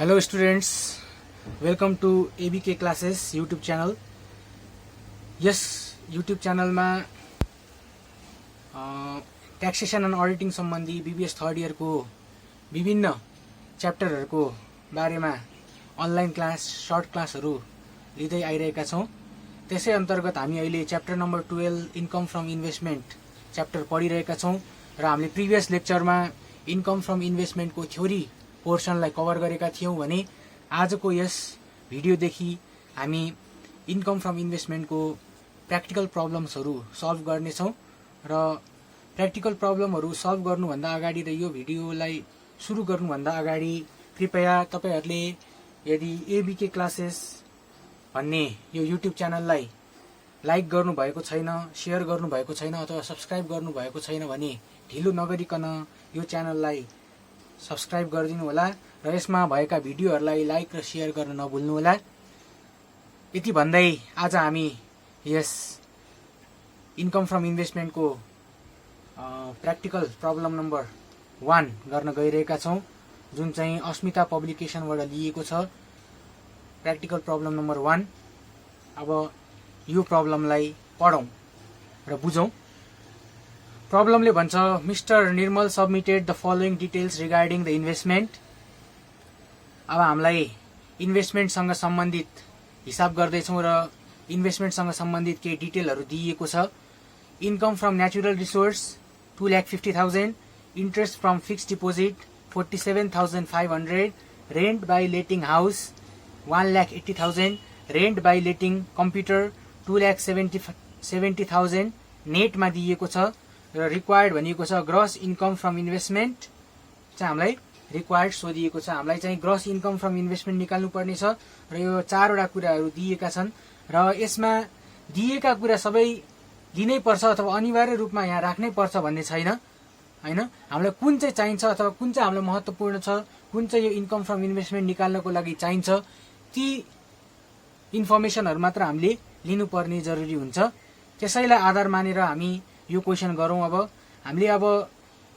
Hello students, welcome to ABK classes YouTube channel. Yes, YouTube channel मा taxation and ऑडिटिङ सम्बन्धी BBS third year को विभिन्न च्याप्टरहरुको बारेमा online class short क्लासहरु लिँदै आइरहेका छौं। त्यसै अन्तर्गत हामी अहिले chapter number 12 income from investment chapter पढिरहेका छौं र हामीले प्रिभियस लेक्चरमा इन्कम फ्रम इन्भेस्टमेन्ट को थ्योरी पोर्सनलाई कभर गरेका थियौं भने आजको यस भिडियोदेखि हामी इन्कम फ्रम इन्भेस्टमेन्ट को प्र्याक्टिकल प्रब्लम्सहरु सल्भ गर्नेछौं र प्र्याक्टिकल प्रब्लमहरु सल्भ गर्नुभन्दा अगाडि र यो भिडियोलाई सुरु गर्नुभन्दा अगाडि कृपया तपाईहरुले यदि एबीके क्लासेस भन्ने यो युट्युब च्यानललाई लाइक गर्नु भएको छैन, शेयर गर्नु भएको छैन अथवा सब्स्क्राइब गर्नु भएको छैन भने ढिलो नगरिकन यो च्यानललाई सब्स्क्राइब गरिदिनु होला र यसमा भएका भिडियोहरुलाई लाइक र शेयर गर्न नभुल्नु होला। यति भन्दै आज हामी यस इन्कम फ्रम इन्भेस्टमेन्ट को प्र्याक्टिकल प्रब्लम नम्बर 1 गर्न गइरहेका छौं, जुन चाहिँ अस्मिता पब्लिकेशनबाट लिएको छ। Practical problem number 1। अब यो प्रब्लमलाई पढौं र बुझौं। प्रब्लमले भन्छ mister Nirmal submitted the following details regarding the investment. अब हामीलाई इन्भेस्टमेन्ट सँग सम्बन्धित हिसाब गर्दैछौं र इन्भेस्टमेन्ट सँग सम्बन्धित केही डिटेलहरु दिएको छ। Income from natural resource 2,50,000, interest from fixed deposit 47,500, rent by letting house 1,80,000, rent by letting computer 2,70,000 नेटमा दिएको छ र रिक्वायर्ड भनिएको छ ग्रस इन्कम फ्रम इन्भेस्टमेन्ट चाहिँ हामीलाई रिक्वायर्ड सोधिएको छ। हामीलाई चाहिँ ग्रस इन्कम फ्रम इन्भेस्टमेन्ट निकाल्नु पर्ने छ र यो चारवटा कुराहरु दिएका छन् र यसमा दिएका कुरा सबै दिनै पर्छ अथवा अनिवार्य रूपमा यहाँ राख्नै पर्छ भन्ने छैन हैन। हामीलाई कुन चाहिँ चाहिन्छ अथवा कुन चाहिँ हामीलाई महत्त्वपूर्ण छ, कुन चाहिँ यो इन्कम फ्रम इन्भेस्टमेन्ट निकाल्नको लागि चाहिन्छ, ती इन्फर्मेसनहरु मात्र हामीले लिनुपर्ने जरुरी हुन्छ। त्यसैलाई आधार मानेर हामी यो क्वेशन गरौं। अब हामीले अब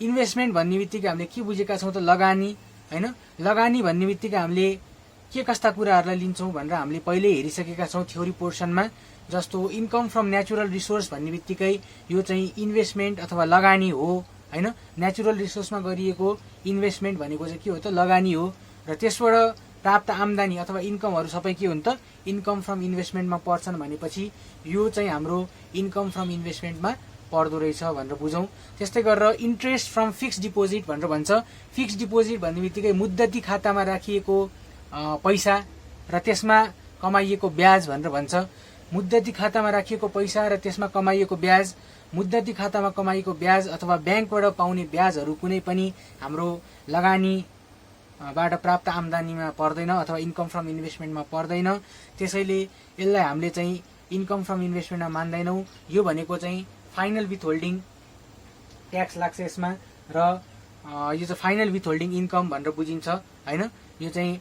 इन्भेस्टमेन्ट भन्ने बित्तिकै हामीले के बुझेका छौं त लगानी हैन। लगानी भन्ने बित्तिकै हामीले के कस्ता कुराहरुलाई लिन्छौं भनेर हामीले पहिले हेरिसकेका छौं थ्योरी पोर्सनमा। जस्तो इन्कम फ्रम नेचुरल रिसोर्स भन्ने बित्तिकै यो चाहिँ इन्भेस्टमेन्ट अथवा लगानी हो हैन। नेचुरल रिसोर्समा गरिएको इन्भेस्टमेन्ट भनेको चाहिँ के हो त लगानी हो र त्यसबाट प्राप्त आम्दानी अथवा इन्कमहरु सबै के हुन् त इन्कम फ्रम इन्भेस्टमेन्टमा पर्छन् भनेपछि यो चाहिँ हाम्रो इन्कम फ्रम इन्भेस्टमेन्टमा पर्दो रहेछ भनेर बुझौं। त्यस्तै गरेर इन्ट्रेस्ट फ्रम फिक्स्ड डिपोजिट भनेर भन्छ। फिक्स्ड डिपोजिट भन्ने बित्तिकै मुद्दती खातामा राखिएको पैसा र त्यसमा कमाइएको ब्याज भनेर भन्छ। मुद्दती खातामा राखिएको पैसा र त्यसमा कमाइएको ब्याज, मुद्दती खातामा कमाइएको ब्याज अथवा ब्याङ्कबाट पाउने ब्याजहरु कुनै पनि हाम्रो लगानी बाट प्राप्त आम्दानीमा पर्दैन अथवा इन्कम फ्रम इन्भेस्टमेन्टमा पर्दैन। त्यसैले यसलाई हामीले चाहिँ इन्कम फ्रम इन्भेस्टमेन्टमा मान्दैनौं। यो भनेको चाहिँ फाइनल विथहोल्डिङ ट्याक्स लाग्छ यसमा र यो चाहिँ फाइनल विथहोल्डिङ इन्कम भनेर बुझिन्छ हैन। यो चाहिँ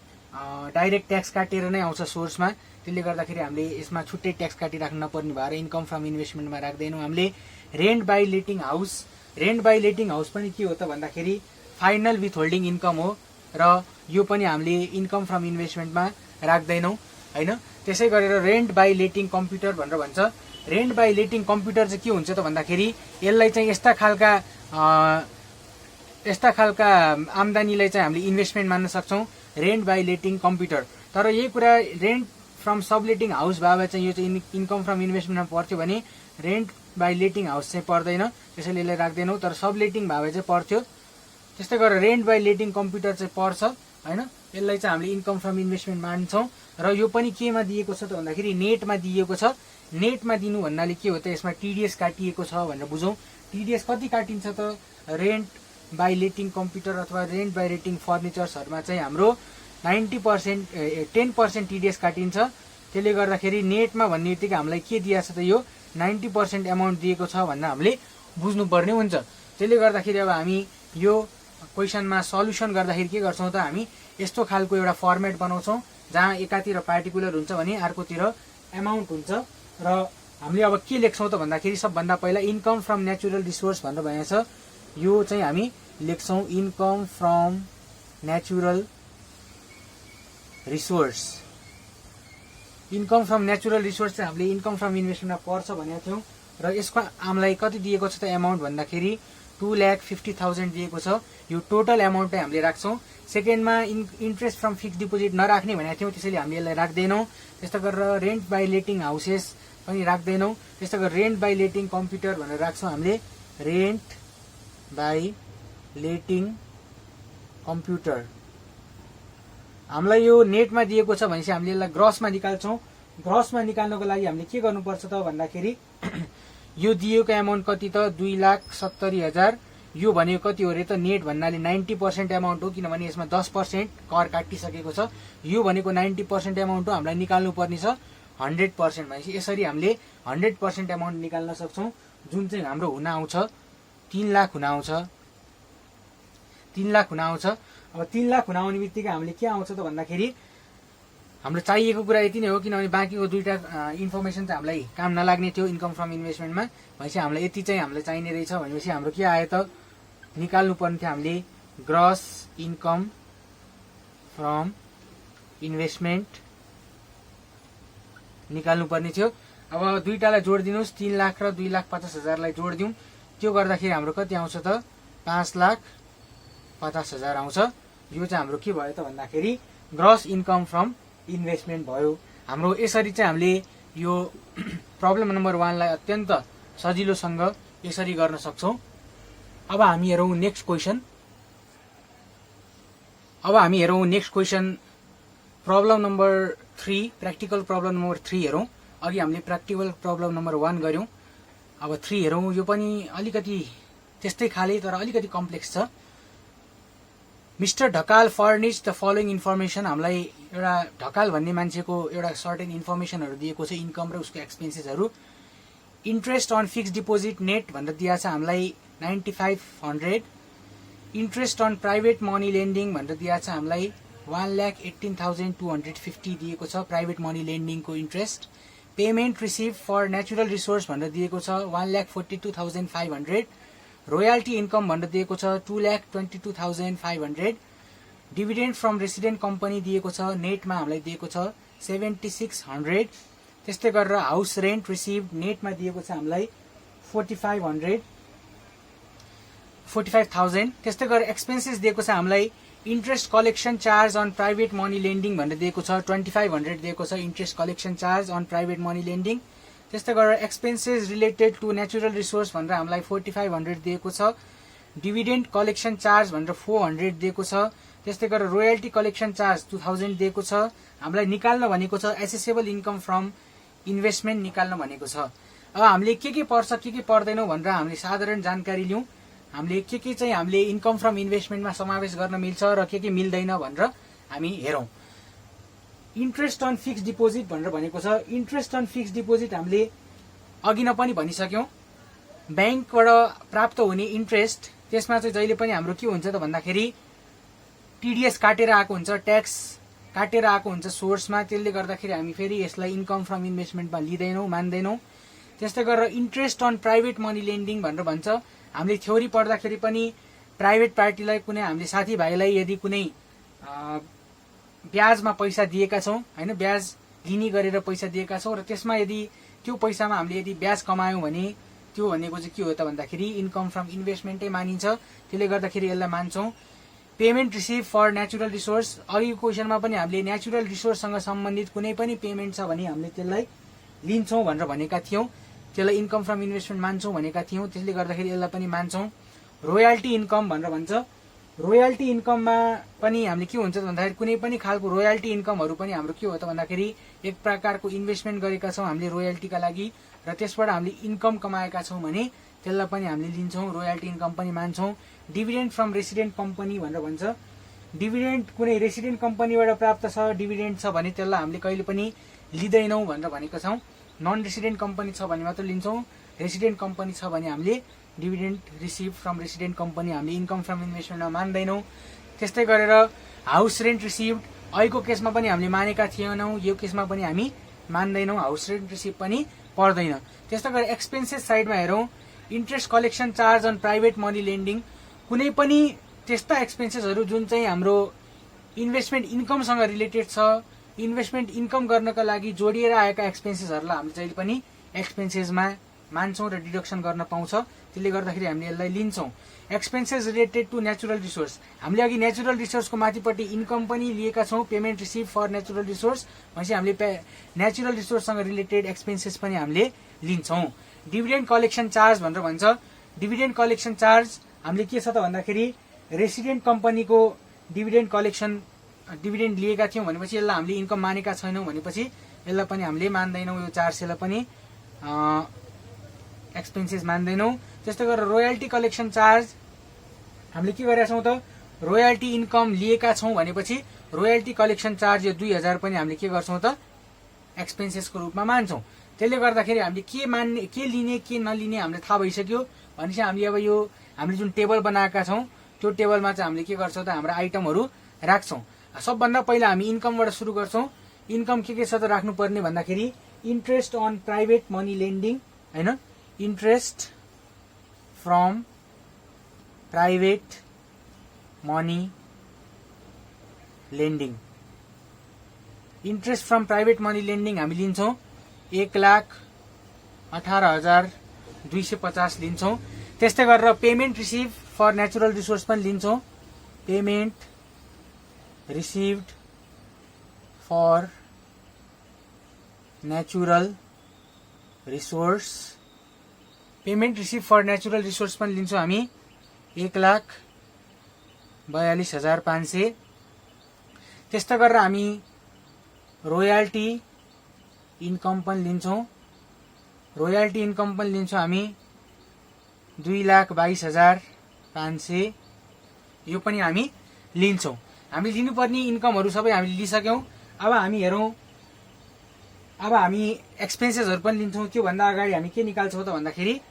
डाइरेक्ट ट्याक्स काटेर नै आउँछ सोर्समा। त्यसले गर्दाखेरि हामीले यसमा छुट्टै ट्याक्स काटिराख्न नपर्ने भएर इन्कम फ्रम इन्भेस्टमेन्टमा राख्दैनौं हामीले। Rent by letting house, rent by letting house पनि के हो त भन्दाखेरि फाइनल विथहोल्डिङ इन्कम हो र यो पनि हामीले इन्कम फ्रम इन्भेस्टमेन्टमा राख्दैनौं हैन। त्यसै गरेर रेन्ट बाई लेटिङ कम्प्युटर भनेर भन्छ। रेन्ट बाई लेटिङ कम्प्युटर चाहिँ के हुन्छ त भन्दाखेरि यसलाई चाहिँ यस्ता खालका आम्दानीलाई चाहिँ हामीले इन्भेस्टमेन्ट मान्न सक्छौं, रेन्ट बाई लेटिङ कम्प्युटर। तर यही कुरा रेन्ट फ्रम सबलेटिङ हाउस भए चाहिँ यो चाहिँ इन्कम फ्रम इन्भेस्टमेन्टमा पर्थ्यो भने रेन्ट बाई लेटिङ हाउस चाहिँ पर्दैन, त्यसैले यसलाई राख्दैनौं। तर सबलेटिङ भए चाहिँ पर्थ्यो। त्यस्तै गरेर रेन्ट बाई लेटिङ कम्प्युटर चाहिँ पर्छ हैन। यसलाई चाहिँ हामीले इन्कम फ्रम इन्भेस्टमेन्ट मान्छौं र यो पनि केमा दिएको छ त भन्दाखेरि नेटमा दिएको छ। नेटमा दिनु भन्नाले के हो त यसमा टीडीएस काटिएको छ भनेर बुझौं। टीडीएस कति काटिन्छ त रेन्ट बाई लेटिङ कम्प्युटर अथवा रेन्ट बाई लेटिङ फर्निचर्सहरुमा चाहिँ हाम्रो 10% टीडीएस काटिन्छ। त्यसले गर्दाखेरि नेटमा भन्ने बित्तिकै हामीलाई के दिएको छ त यो 90% अमाउन्ट दिएको छ भनेर हामीले बुझ्नुपर्ने हुन्छ। त्यसले गर्दाखेरि अब हामी यो क्वेशनमा सल्युसन गर्दाखेरि के गर्छौं त हामी यस्तो खालको एउटा फर्मेट बनाउँछौं जहाँ एकातिर पार्टिकुलर हुन्छ भने अर्कोतिर अमाउन्ट हुन्छ र हामीले अब के लेख्छौं त भन्दाखेरि सबभन्दा पहिला इन्कम फ्रम नेचुरल रिसोर्स भनेर भनेको छ। यो चाहिँ हामी लेख्छौं income from natural resource income from natural resource चाहिँ हामीले इन्कम फ्रम इन्भेस्टमेन्टमा पर्छ भनेको थियौँ र यसको हामीलाई कति दिएको छ त एमाउन्ट भन्दाखेरि 2,50,000 दिएको छ। यो टोटल एमाउन्टै हामीले राख्छौँ। सेकेन्डमा इन्ट्रेस्ट फ्रम फिक्स डिपोजिट नराख्ने भनेको थियौँ, त्यसैले हामीले यसलाई राख्दैनौँ। त्यस्तै गरेर रेन्ट बाई लेटिङ हाउसेस पनि राख्दैनौँ। त्यस्तै गरेर रेन्ट बाई लेटिङ कम्प्युटर भनेर राख्छौँ हामीले, रेन्ट बाई लेटिङ कम्प्युटर। हामीलाई यो नेटमा दिएको छ भनेपछि हामीले यसलाई ग्रसमा निकाल्छौँ। ग्रसमा निकाल्नको लागि हामीले के गर्नुपर्छ त भन्दाखेरि यो दिएको एमाउन्ट कति त 2,70,000। यो भनेको कति हो रे त नेट भन्नाले 90% एमाउन्ट हो, किनभने यसमा 10% कर काटिसकेको छ। यो भनेको 90% एमाउन्ट हो, हामीलाई निकाल्नु पर्ने छ 100% भनेपछि यसरी हामीले 100% एमाउन्ट निकाल्न सक्छौँ, जुन चाहिँ हाम्रो हुन आउँछ 3 लाख हुन आउँछ। 3 लाख हुन आउँछ। अब 3 लाख हुन आउने बित्तिकै हामीले के आउँछ त भन्दाखेरि हाम्रो चाहिएको कुरा यति नै हो, किनभने बाँकीको दुईटा इन्फर्मेसन चाहिँ हामीलाई काम नलाग्ने थियो इन्कम फ्रम इन्भेस्टमेन्टमा। भनेपछि हामीलाई यति चाहिँ हामीलाई चाहिने रहेछ भनेपछि हाम्रो के आयो त निकाल्नु पर्ने थियो हामीले ग्रस इन्कम फ्रम इन्भेस्टमेन्ट निकाल्नु पर्ने थियो। अब दुईटालाई जोडिदिनुहोस्, 3 लाख र 2,50,000लाई जोडिदिउँ। त्यो गर्दाखेरि हाम्रो कति आउँछ त 5,50,000 आउँछ। यो चाहिँ हाम्रो के भयो त भन्दाखेरि ग्रस इन्कम फ्रम इन्भेस्टमेन्ट भयो हाम्रो। यसरी चाहिँ हामीले यो प्रब्लम नम्बर 1 लाई अत्यन्त सजिलोसँग यसरी गर्न सक्छौँ। अब हामी हेरौँ next question. Problem number 3, practical problem number 3 हेरौँ। अघि हामीले प्र्याक्टिकल प्रब्लम नम्बर 1 गऱ्यौँ। अब 3 हेरौँ। यो पनि अलिकति त्यस्तै खाले तर अलिकति कम्प्लेक्स छ। Mister Dhakal furnish the following information. हामीलाई एउटा ढकाल भन्ने मान्छेको एउटा सर्टेन इन्फर्मेसनहरू दिएको छ, इन्कम र उसको एक्सपेन्सेसहरू। Interest on fixed deposit net भनेर दिएको छ हामीलाई 9,500। Interest on private money lending भनेर दिएको छ हामीलाई 1,18,250 दिएको छ प्राइभेट मनी लेन्डिङको interest. Payment receive for natural resource भनेर दिएको छ 1,42,500। रोयल्टी इन्कम भनेर दिएको छ 2,22,500। डिभिडेन्ड फ्रम रेसिडेन्ट कम्पनी दिएको छ, नेटमा हामीलाई दिएको छ 7,600। त्यस्तै गरेर हाउस रेन्ट रिसिभ नेटमा दिएको छ हामीलाई 45,000। त्यस्तै गरेर एक्सपेन्सेस दिएको छ हामीलाई interest collection charge on private money lending भनेर दिएको छ 2,500 दिएको छ interest collection charge on private money lending. त्यस्तै गरेर expenses related to natural resource भनेर हामीलाई 4,500 दिएको छ। डिभिडेन्ड कलेक्सन चार्ज भनेर 400 दिएको छ। त्यस्तै गरेर रोयल्टी कलेक्सन चार्ज 2,000 दिएको छ। हामीलाई निकाल्न भनेको छ एसेसेबल इन्कम फ्रम इन्भेस्टमेन्ट निकाल्न भनेको छ। अब हामीले के पर्छ के पर्दैनौ भनेर हामीले साधारण जानकारी लिउँ। हामीले के चाहिँ हामीले इन्कम फ्रम इन्भेस्टमेन्टमा समावेश गर्न मिल्छ र के मिल्दैन भनेर हामी हेरौँ। इन्ट्रेस्ट अन फिक्स डिपोजिट भनेर भनेको छ। इन्ट्रेस्ट अन फिक्स डिपोजिट हामीले अघि न पनि भनिसक्यौँ, ब्याङ्कबाट प्राप्त हुने इन्ट्रेस्ट त्यसमा चाहिँ जहिले पनि हाम्रो के हुन्छ त भन्दाखेरि टिडिएस काटेर आएको हुन्छ, ट्याक्स काटेर आएको हुन्छ सोर्समा। त्यसले गर्दाखेरि हामी फेरि यसलाई इन्कम फ्रम इन्भेस्टमेन्टमा लिँदैनौँ, मान्दैनौँ। त्यस्तै गरेर interest on private money lending भनेर भन्छ। हामीले थ्योरी पढ्दाखेरि पनि प्राइभेट पार्टीलाई कुनै हामीले साथीभाइलाई यदि कुनै ब्याजमा पैसा दिएका छौँ होइन, ब्याज लिने गरेर पैसा दिएका छौँ र त्यसमा यदि त्यो पैसामा हामीले यदि ब्याज कमायौँ भने त्यो भनेको चाहिँ के हो त भन्दाखेरि इन्कम फ्रम इन्भेस्टमेन्टै मानिन्छ। त्यसले गर्दाखेरि यसलाई मान्छौँ। Payment receive for natural resource. अघिको क्वेसनमा पनि हामीले नेचुरल रिसोर्ससँग सम्बन्धित कुनै पनि पेमेन्ट छ भने हामीले त्यसलाई लिन्छौँ भनेर भनेका थियौँ, त्यसलाई इन्कम फ्रम इन्भेस्टमेन्ट मान्छौँ भनेका थियौँ। त्यसले गर्दाखेरि यसलाई पनि मान्छौँ। रोयल्टी इन्कम भनेर भन्छ। रोयल्टी इन्कममा पनि हामीले के हुन्छ त भन्दाखेरि कुनै पनि खालको रोयल्टी इन्कमहरू पनि हाम्रो के हो त भन्दाखेरि एक प्रकारको इन्भेस्टमेन्ट गरेका छौँ हामीले रोयल्टीका लागि र त्यसबाट हामीले इन्कम कमाएका छौँ भने त्यसलाई पनि हामीले लिन्छौँ, रोयल्टी इन्कम पनि मान्छौँ। डिभिडेन्ड फ्रम रेसिडेन्ट कम्पनी भनेर भन्छ। डिभिडेन्ड कुनै रेसिडेन्ट कम्पनीबाट प्राप्त छ, डिभिडेन्ड छ भने त्यसलाई हामीले कहिले पनि लिँदैनौँ भनेर भनेका छौँ। नन रेसिडेन्ट कम्पनी छ भने मात्र लिन्छौँ, रेसिडेन्ट कम्पनी छ भने हामीले dividend receive from resident company हामीले इन्कम फ्रम इन्भेस्टमेन्टमा मान्दैनौँ। त्यस्तै गरेर हाउस रेन्ट रिसिभ अहिलेको केसमा पनि हामीले मानेका थिएनौँ, यो केसमा पनि हामी मान्दैनौँ, हाउस रेन्ट रिसिभ पनि पर्दैन। त्यस्तै गरेर एक्सपेन्सेस साइडमा हेरौँ। Interest collection charge on private money lending. कुनै पनि त्यस्ता एक्सपेन्सेसहरू जुन चाहिँ हाम्रो इन्भेस्टमेन्ट इन्कमसँग रिलेटेड छ। इन्भेस्टमेन्ट इन्कम गर्नका लागि जोडिएर आएका एक्सपेन्सेसहरूलाई हामीले जहिले पनि एक्सपेन्सेसमा मान्छौँ र डिडक्सन गर्न पाउँछ। त्यसले गर्दाखेरि हामीले यसलाई लिन्छौँ। Expenses related to natural resource, हामीले अघि नेचुरल रिसोर्सको माथिपट्टि इन्कम पनि लिएका छौँ, payment receive for natural resource भनेपछि हामीले नेचुरल रिसोर्ससँग रिलेटेड एक्सपेन्सेस पनि हामीले लिन्छौँ। डिभिडेन्ड कलेक्सन चार्ज भनेर भन्छ। डिभिडेन्ड कलेक्सन चार्ज हामीले के छ त भन्दाखेरि रेसिडेन्ट कम्पनीको डिभिडेन्ड कलेक्सन डिभिडेन्ड लिएका थियौँ भनेपछि यसलाई हामीले इन्कम मानेका छैनौँ भनेपछि यसलाई पनि हामीले मान्दैनौँ, यो चार्जलाई पनि एक्सपेन्सेस मान्दैनौँ। त्यस्तै गरेर रोयल्टी कलेक्सन चार्ज हामीले के गरेका छौँ त रोयल्टी इन्कम लिएका छौँ भनेपछि रोयल्टी कलेक्सन चार्ज यो 2000 पनि हामीले के गर्छौँ त एक्सपेन्सेसको रूपमा मान्छौँ। त्यसले गर्दाखेरि हामीले के मान्ने के लिने के नलिने हामीले थाहा भइसक्यो भनेपछि हामीले अब यो हामीले जुन टेबल बनाएका छौँ त्यो टेबलमा चाहिँ हामीले के गर्छौँ त हाम्रो आइटमहरू राख्छौँ। सबभन्दा पहिला हामी इन्कमबाट सुरु गर्छौँ। इन्कम के छ त राख्नुपर्ने भन्दाखेरि interest on private money lending, होइन, interest from private money lending. Interest from private money lending हामी लिन्छौँ 1,18,250 लिन्छौँ। त्यस्तै गरेर payment receive for natural resource पनि लिन्छौँ। Payment received for natural resource, payment receive for natural resource पनि लिन्छौँ हामी 1,42,500। त्यस्तै गरेर हामी रोयल्टी इन्कम पनि लिन्छौँ। रोयल्टी इन्कम पनि लिन्छौँ हामी 2,22,500, यो पनि हामी लिन्छौँ। हामी लिनुपर्ने इन्कमहरू सबै हामीले लिइसक्यौँ। अब हामी हेरौँ, अब हामी एक्सपेन्सेसहरू पनि लिन्छौँ। त्योभन्दा अगाडि हामी के निकाल्छौँ त भन्दाखेरि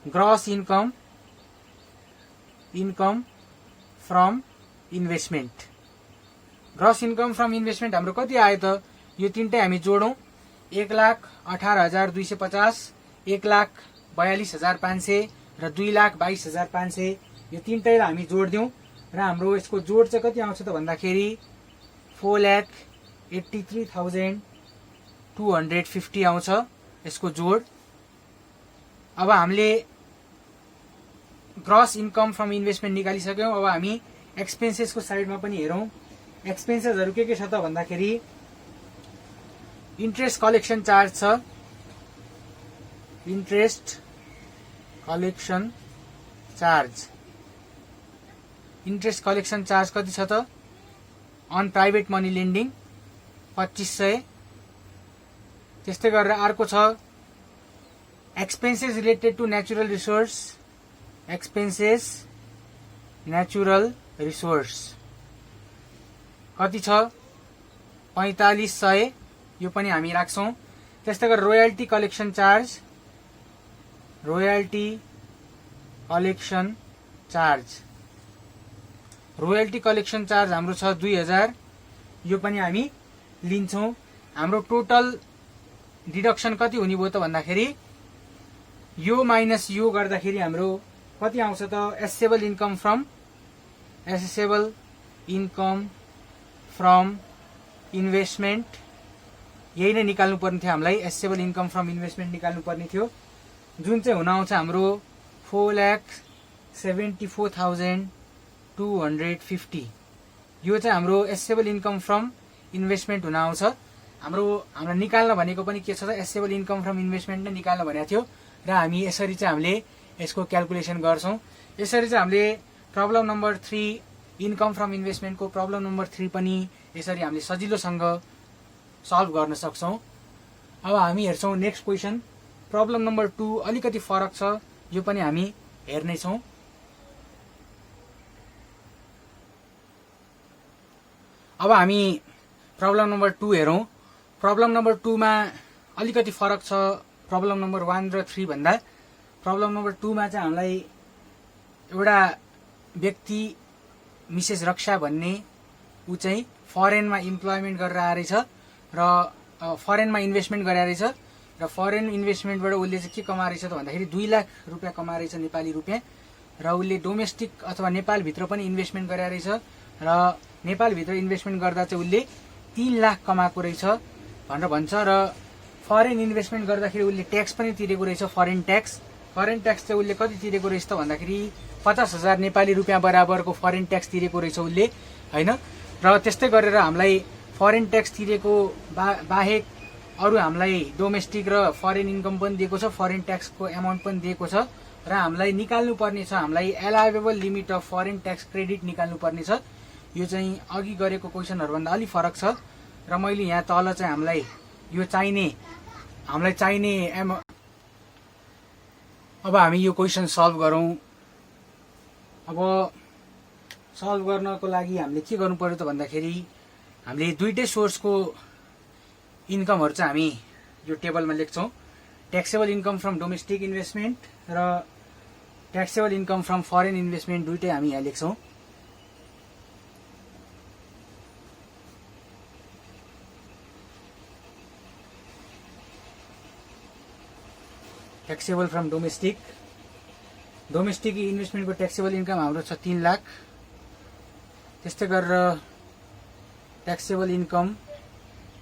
gross income, income from investment. Gross income from investment हाम्रो कति आयो त यो तीनटै हामी जोडौँ। 1,18,250, 1,42,500 र 2,22,500, यो तीनटैलाई हामी जोडिदिउँ र हाम्रो यसको जोड चाहिँ कति आउँछ त भन्दाखेरि 4,83,250 आउँछ यसको जोड। अब हामीले ग्रस इन्कम फ्रम इन्भेस्टमेन्ट निकालिसक्यौँ। अब हामी एक्सपेन्सेसको साइडमा पनि हेरौँ। एक्सपेन्सेसहरू के छ त भन्दाखेरि इन्ट्रेस्ट कलेक्सन चार्ज छ। Interest collection charge, interest collection charge कति छ त अन प्राइभेट मनी लेन्डिङ 2500। त्यस्तै गरेर अर्को छ expenses related to natural resource, expenses natural resource कति छ 4500, यो पनि हामी राख्छौँ। त्यस्तै गरेर royalty collection charge, royalty collection charge, royalty collection charge हाम्रो छ 2000, यो पनि हामी लिन्छौँ। हाम्रो टोटल डिडक्सन कति हुने भयो त भन्दाखेरि यो माइनस यो गर्दाखेरि हाम्रो कति आउँछ त assessable income from, assessable income from investment, यही नै निकाल्नु पर्ने थियो हामीलाई। एसेबल इन्कम फ्रम इन्भेस्टमेन्ट निकाल्नु पर्ने थियो जुन चाहिँ हुन आउँछ हाम्रो 4,74,250, यो चाहिँ हाम्रो एसेबल इन्कम फ्रम इन्भेस्टमेन्ट हुन आउँछ। हाम्रो निकाल्न भनेको पनि के छ त एसेबल इन्कम फ्रम इन्भेस्टमेन्ट नै निकाल्न भनेको थियो र हामी यसरी चाहिँ हामीले यसको क्याल्कुलेसन गर्छौँ। यसरी चाहिँ हामीले प्रब्लम नम्बर 3 इन्कम फ्रम इन्भेस्टमेन्टको प्रब्लम नम्बर 3 पनि यसरी हामीले सजिलोसँग सल्भ गर्न सक्छौँ। अब हामी हेर्छौँ नेक्स्ट क्वेसन प्रब्लम नम्बर 2, अलिकति फरक छ, यो पनि हामी हेर्नेछौँ। अब हामी प्रब्लम नम्बर 2 हेरौँ। प्रब्लम नम्बर 2 मा अलिकति फरक छ प्रब्लम नम्बर 1 र 3 भन्दा। प्रब्लम नम्बर 2 मा चाहिँ हामीलाई एउटा व्यक्ति मिसेस रक्षा भन्ने ऊ चाहिँ फरेनमा इम्प्लोइमेन्ट गरेर आएछ र फरेनमा इन्भेस्टमेन्ट गरेर रहेछ र फरेन इन्भेस्टमेन्टबाट उसले चाहिँ के कमाएछ त भन्दाखेरि 2 लाख रुपियाँ कमाएछ नेपाली रुपियाँ, र उसले डोमेस्टिक अथवा नेपालभित्र पनि इन्भेस्टमेन्ट गरेर रहेछ र नेपालभित्र इन्भेस्टमेन्ट गर्दा चाहिँ उसले 3 लाख कमाएको रहेछ भनेर भन्छ। र फरेन इन्भेस्टमेन्ट गर्दाखेरि उसले ट्याक्स पनि तिरेको रहेछ, फरेन ट्याक्स चाहिँ उसले कति तिरेको रहेछ त भन्दाखेरि 50,000 नेपाली रुपियाँ बराबरको फरेन ट्याक्स तिरेको रहेछ उसले हैन। र त्यस्तै गरेर हामीलाई फरेन ट्याक्स तिरेको बाहेक अरू हामीलाई डोमेस्टिक र फरेन इन्कम पनि दिएको छ, फरेन ट्याक्सको एमाउन्ट पनि दिएको छ र हामीलाई निकाल्नु पर्ने छ, हामीलाई allowable limit of foreign tax credit निकाल्नु पर्ने छ। यो चाहिँ अघि गरेको क्वेसनहरुभन्दा अलि फरक छ र मैले यहाँ तल चाहिँ हामीलाई चाहिने अब हामी यो क्वेसन सल्भ गरौँ। अब सल्भ गर्नको लागि हामीले के गर्नु पर्यो त भन्दाखेरि हामीले दुईटै सोर्सको इन्कमहरु चाहिँ हामी यो टेबलमा लेख्छौं। Taxable income from domestic investment र taxable income from foreign investment दुईटै हामी यहाँ लेख्छौं। ट्याक्सेबल फ्रम डोमेस्टिक इन्भेस्टमेन्टको ट्याक्सेबल इन्कम हाम्रो छ 3 लाख। त्यस्तै गरेर ट्याक्सेबल इन्कम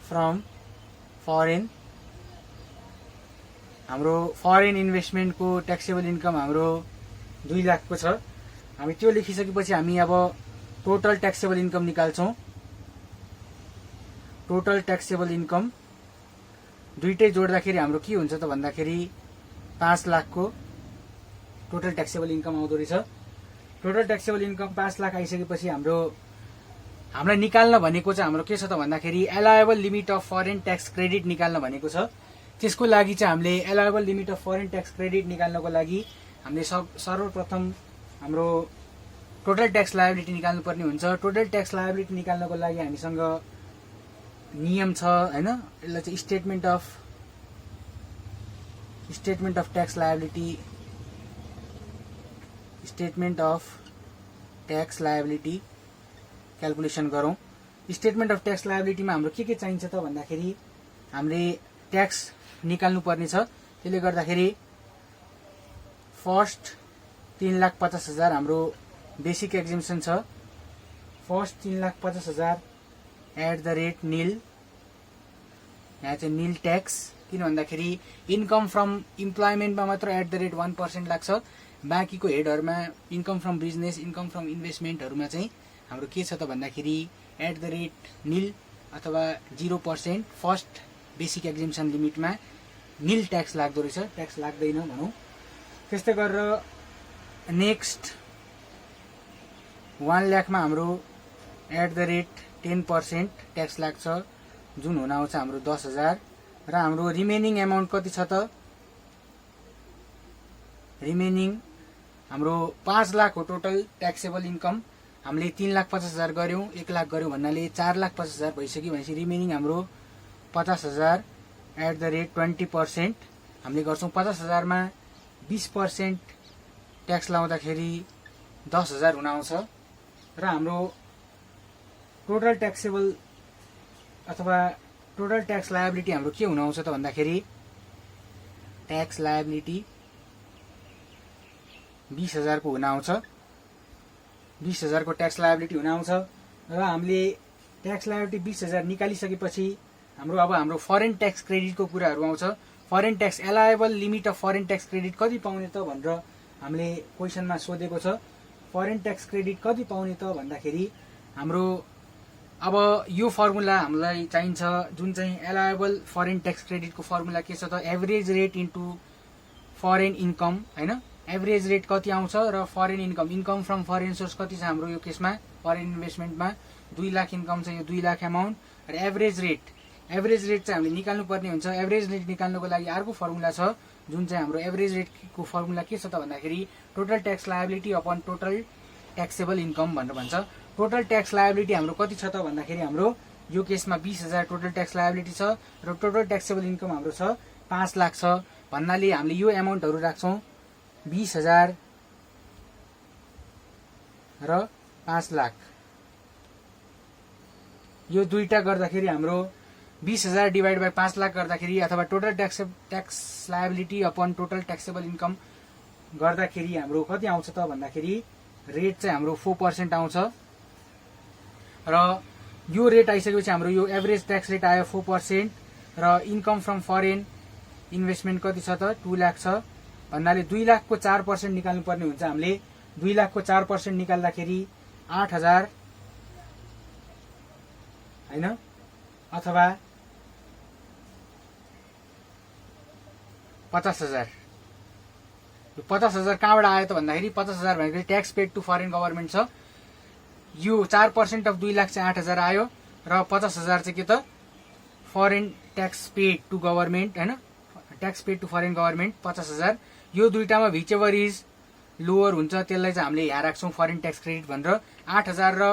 फ्रम फरेन हाम्रो फरेन इन्भेस्टमेन्टको ट्याक्सेबल इन्कम हाम्रो 2 लाखको छ। हामी त्यो लेखिसकेपछि हामी अब टोटल ट्याक्सेबल इन्कम निकाल्छौं। टोटल ट्याक्सेबल इन्कम दुईटै जोड्दाखेरि हाम्रो के हुन्छ त भन्दाखेरि 5 लाखको टोटल ट्याक्सेबल इन्कम आउँदो रहेछ। टोटल ट्याक्सेबल इन्कम 5 लाख आइसकेपछि हामीलाई निकाल्न भनेको चाहिँ हाम्रो के छ त भन्दाखेरि allowable limit of foreign tax credit निकाल्न भनेको छ। त्यसको लागि चाहिँ हामीले allowable limit of foreign tax credit निकाल्नको लागि हामीले सर्वप्रथम हाम्रो टोटल ट्याक्स लायबिलिटी निकाल्नु पर्ने हुन्छ। टोटल ट्याक्स लायबिलिटी निकाल्नको लागि हामीसँग नियम छ हैन। यसलाई चाहिँ statement of tax liability calculation गरौं। स्टेटमेन्ट अफ ट्याक्स लायबिलिटीमा हाम्रो के चाहिन्छ त भन्दाखेरि हामीले ट्याक्स निकाल्नु पर्ने छ। त्यसले गर्दाखेरि फर्स्ट 3,50,000 हाम्रो बेसिक एक्जिम्सन छ। फर्स्ट 3,50,000 @ निल, यहाँ चाहिँ निल ट्याक्स, किन भन्दाखेरि इन्कम फ्रम इम्प्लोइमेन्टमा मात्र @1% लाग्छ। बाँकीको हेडहरुमा income from business, income from इन्भेस्टमेन्टहरुमा चाहिँ हाम्रो के छ त भन्दाखेरि @निल अथवा 0% फर्स्ट बेसिक एक्जिम्सन लिमिटमा निल ट्याक्स लाग्दो रहेछ, ट्याक्स लाग्दैन भनौं। त्यस्तै गरेर नेक्स्ट 1 लाखमा हाम्रो @10% ट्याक्स लाग्छ, जुन हुन आउँछ हाम्रो 10,000 र हाम्रो रिमेनिङ एमाउन्ट कति छ त रिमेनिङ हाम्रो 5 लाख हो टोटल ट्याक्सेबल इन्कम। हामीले 3,50,000 गर्यौं, 1 लाख गर्यौं भन्नाले 4,50,000 भइसक्यो भनेपछि रिमेनिङ हाम्रो 50,000 @20% हामीले गर्छौं। 50,000 मा 20% ट्याक्स लाउँदाखेरि 10,000 हुन आउँछ र हाम्रो टोटल ट्याक्सेबल अथवा टोटल ट्याक्स लायबिलिटी हाम्रो के हुन आउँछ त भन्दाखेरि ट्याक्स लायबिलिटी 20,000 को हुन आउँछ। 20,000 को ट्याक्स लायबिलिटी हुन आउँछ र हामीले ट्याक्स लायबिलिटी 20,000 निकालिसकेपछि हाम्रो फरेन ट्याक्स क्रेडिटको कुराहरु आउँछ। Foreign tax allowable limit of foreign tax credit कति पाउने त भनेर हामीले क्वेसनमा सोधेको छ। फरेन ट्याक्स क्रेडिट कति पाउने त भन्दाखेरि हाम्रो अब यो फर्मुला हामीलाई चाहिन्छ, जुन चाहिँ एलाउएबल फरेन ट्याक्स क्रेडिटको फर्मुला के छ त average rate into foreign income हैन। एभरेज रेट कति आउँछ र foreign income from foreign source कति छ हाम्रो यो केसमा फरेन इन्भेस्टमेन्टमा 2 लाख इन्कम छ, यो 2 लाख एमाउन्ट र एभरेज रेट चाहिँ हामीले निकाल्नु पर्ने हुन्छ। एभरेज रेट निकाल्नको लागि अर्को फर्मुला छ, जुन चाहिँ हाम्रो एभरेज रेटको फर्मुला के छ त भन्दाखेरि total tax liability upon total taxable income भनेर भन्छ। टोटल ट्याक्स लायबिलिटी हाम्रो कति छ त भन्दाखेरि हाम्रो यो केसमा 20,000 टोटल ट्याक्स लायबिलिटी छ र टोटल ट्याक्सेबल इन्कम हाम्रो छ 5 लाख छ भन्नाले हामीले यो एमाउन्टहरु राख्छौं 20,000 र 5 लाख। यो दुईटा गर्दाखेरि हाम्रो 20,000 डिवाइड बाइ 5 लाख गर्दाखेरि अथवा total tax liability upon total taxable income गर्दाखेरि हाम्रो कति आउँछ त भन्दाखेरि रेट चाहिँ हाम्रो 4% आउँछ र यो रेट आइसकेपछि हाम्रो यो एभरेज ट्याक्स रेट आयो 4% र इन्कम फ्रम फरेन इन्भेस्टमेन्ट कति छ त 2 लाख छ भन्नाले 2 लाखको 4% निकाल्नु पर्ने हुन्छ हामीले 2 लाखको 4% निकाल्दाखेरि 8,000 हैन अथवा 50,000 यो 50,000 कहाँबाट आयो त भन्दाखेरि 50,000 भनेको tax paid to foreign government छ यो 4% अफ 2 लाख चाहिँ 8,000 आयो र 50,000 चाहिँ के त foreign tax paid to government हैन tax paid to foreign government 50,000 यो दुईटामा व्हिचएभर इज लोअर हुन्छ त्यसलाई चाहिँ हामीले यहाँ राख्छौं फरेन ट्याक्स क्रेडिट भनेर 8,000 र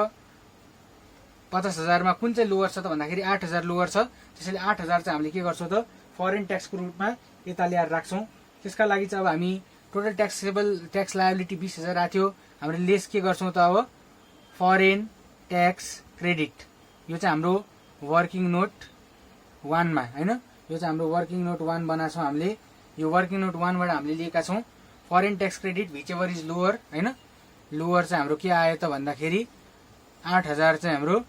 50,000 मा कुन चाहिँ लोअर छ त भन्दाखेरि 8,000 लोअर छ त्यसैले 8,000 चाहिँ हामीले के गर्छौं त फरेन ट्याक्सको रूपमा यता ल्याएर राख्छौं त्यसका लागि चाहिँ अब हामी टोटल ट्याक्सेबल ट्याक्स लायबिलिटी 20,000 आथ्यो हामीले लेस के गर्छौं त अब फरेन ट्याक्स क्रेडिट यो चाहिँ हाम्रो वर्किङ नोट 1 मा हैन यो चाहिँ हाम्रो वर्किङ नोट 1 बनाछौं हामीले यो वर्किङ नोट 1 बाट हामीले लिएका छौं foreign tax credit whichever is lower हैन लोअर चाहिँ हाम्रो के आयो त भन्दाखेरि 8,000 चाहिँ हाम्रो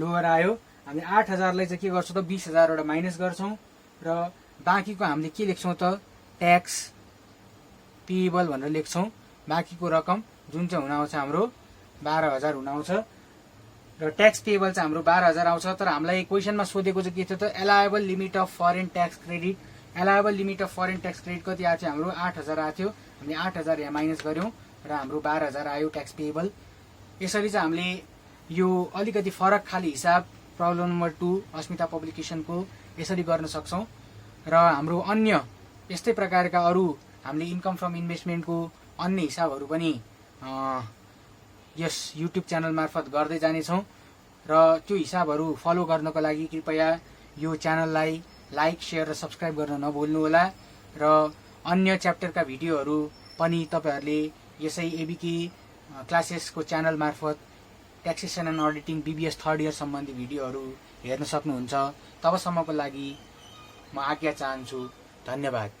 लोअर आयो हामीले 8,000 लाई चाहिँ के गर्छौं त 20,000 बाट माइनस गर्छौं र बाँकीको हामीले के लेख्छौं त ट्याक्स पेएबल भनेर लेख्छौं बाँकीको रकम जुन चाहिँ हुन आउँछ हाम्रो 12,000 हुन आउँछ र ट्याक्स पेएबल चाहिँ हाम्रो 12,000 आउँछ तर हामीलाई क्वेशनमा सोधेको चाहिँ के थियो त allowable limit of foreign tax credit allowable limit of foreign tax credit कति आयो हाम्रो 8,000 आथ्यो हामीले 8,000 यहाँ माइनस गर्यौं र हाम्रो 12,000 आयो ट्याक्स पेएबल यसरी चाहिँ हामीले यो अलिकति फरक खाली हिसाब प्रब्लम नम्बर 2 अस्मिता पब्लिकेसनको यसरी गर्न सक्छौं र हाम्रो अन्य यस्तै प्रकारका अरु हामीले इन्कम फ्रम इन्भेस्टमेन्टको अन्य हिसाबहरु पनि यस युट्युब च्यानल मार्फत गर्दै जानेछौं र त्यो हिसाबहरु फलो गर्नको लागि कृपया यो च्यानललाई लाइक शेयर र सब्स्क्राइब गर्न नभुल्नु होला र अन्य च्याप्टरका भिडियोहरु पनि तपाईहरुले यसै एबीके क्लासेसको च्यानल मार्फत taxation and auditing BBS third year सम्बन्धी भिडियोहरु हेर्न सक्नुहुन्छ तबसम्मको लागि म आज्ञा चाहन्छु धन्यवाद।